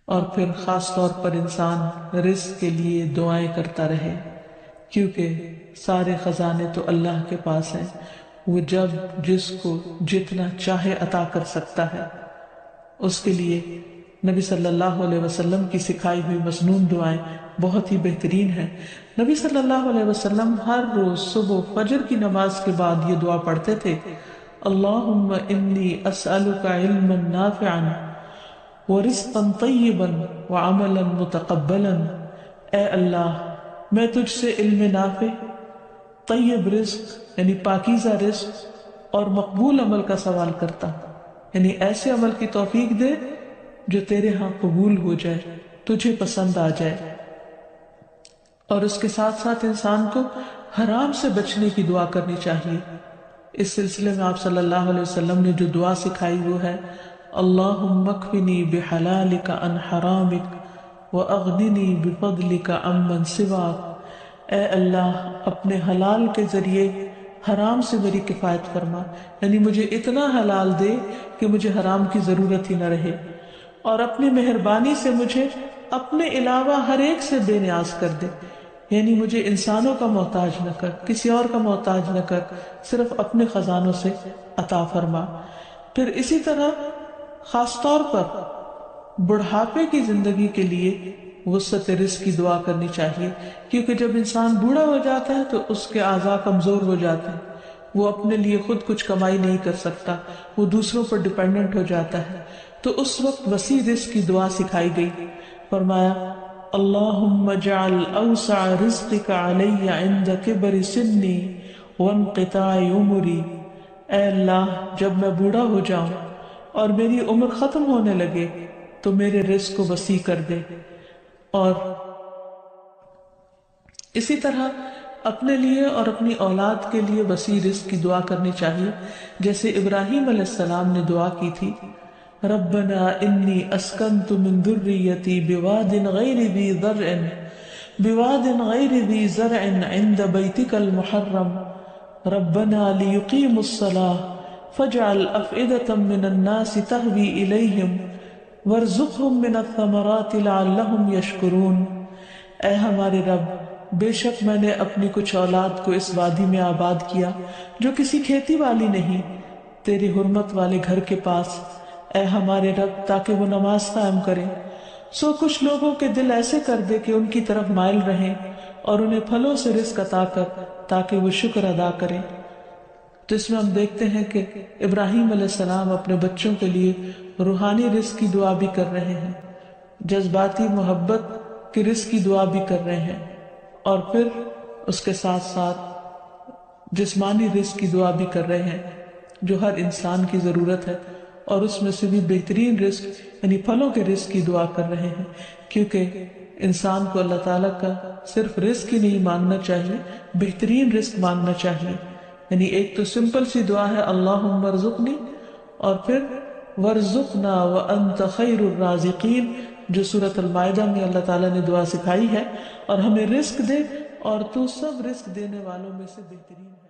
اور پھر خاص طور پر انسان رزق کے لیے دعائیں کرتا رہے، کیونکہ سارے خزانے تو اللہ کے پاس ہیں، وہ جب جس کو جتنا چاہے عطا کر سکتا ہے۔ اس کے لیے نبی صلی اللہ علیہ وسلم کی سکھائی ہوئی مسنون دعائیں بہت ہی بہترین ہیں۔ نبی صلی اللہ علیہ وسلم ہر روز صبح فجر کی نماز کے بعد یہ دعا پڑھتے تھے، اللہم انی اسألک علما نافعا ورزقا طیبا وعملا متقبلا۔ اے اللہ، میں تجھ سے علم نافع، طیب رزق یعنی پاکیزہ رزق اور مقبول عمل کا سوال کرتا ہوں، یعنی ایسے عمل کی توفیق دے جو تیرے ہاں قبول ہو جائے، تجھے پسند آ جائے۔ اور اس کے ساتھ ساتھ انسان کو حرام سے بچنے کی دعا کرنی چاہیے۔ اس سلسلے میں آپ صلی اللہ علیہ وسلم نے جو دعا سکھائی وہ ہے، اللہم اکفنی بحلالک عن حرامک واغننی بفضلک عمن سواک۔ اے اللہ، اپنے حلال کے ذریعے حرام سے میری کفایت فرما، یعنی مجھے اتنا حلال دے کہ مجھے حرام کی ضرورت ہی نہ رہے، اور اپنی مہربانی سے مجھے اپنے علاوہ ہر ایک سے بے نیاز کر دے، یعنی مجھے انسانوں کا محتاج نہ کر، کسی اور کا محتاج نہ کر، صرف اپنے خزانوں سے عطا فرما۔ پھر اسی طرح خاص طور پر بڑھاپے کی زندگی کے لیے وسعت رزق کی دعا کرنی چاہیے، کیونکہ جب انسان بوڑھا ہو جاتا ہے تو اس کے اعضاء کمزور ہو جاتے ہیں، وہ اپنے لیے خود کچھ کمائی نہیں کر سکتا، وہ دوسروں پر ڈیپینڈنٹ ہو جاتا ہے، تو اس وقت وسیع رزق کی دعا سکھائی گئی۔ فرمایا اللہم اجعل اوسع رزقک علی عند کبر سنی وانقطاع عمری۔ اے اللہ، جب میں بوڑھا ہو جاؤں اور میری عمر ختم ہونے لگے تو میرے رزق کو وسیع کر دے۔ اور اسی طرح اپنے لیے اور اپنی اولاد کے لیے وسیع رزق کی دعا کرنی چاہیے، جیسے ابراہیم علیہ السلام نے دعا کی تھی، ربنا انی اسکنت من ذریتی بواد غیر ذی زرع عند بیتک المحرم ربنا لیقیموا الصلاة فاجعل افئدة من الناس تهوی الیہم وارزقہم من الثمرات لعلہم یشکرون۔ اے ہمارے رب، بے شک میں نے اپنی کچھ اولاد کو اس وادی میں آباد کیا جو کسی کھیتی والی نہیں، تیری حرمت والے گھر کے پاس، اے ہمارے رب، تاکہ وہ نماز قائم کریں، سو کچھ لوگوں کے دل ایسے کر دے کہ ان کی طرف مائل رہیں، اور انہیں پھلوں سے رزق عطا کر تاکہ وہ شکر ادا کریں۔ تو اس میں ہم دیکھتے ہیں کہ ابراہیم علیہ السلام اپنے بچوں کے لیے روحانی رزق کی دعا بھی کر رہے ہیں، جذباتی محبت کی رزق کی دعا بھی کر رہے ہیں، اور پھر اس کے ساتھ ساتھ جسمانی رزق کی دعا بھی کر رہے ہیں جو ہر انسان کی ضرورت ہے، اور اس میں سے بھی بہترین رزق یعنی پھلوں کے رزق کی دعا کر رہے ہیں، کیونکہ انسان کو اللہ تعالیٰ کا صرف رزق ہی نہیں مانگنا چاہیے، بہترین رزق مانگنا چاہیے۔ یعنی ایک تو سمپل سی دعا ہے اللہم ارزقنی، اور پھر ورزقنا وانت خیر الرازقین، جو سورۃ المائدہ میں اللہ تعالیٰ نے دعا سکھائی ہے، اور ہمیں رزق دے اور تو سب رزق دینے والوں میں سے بہترین ہے۔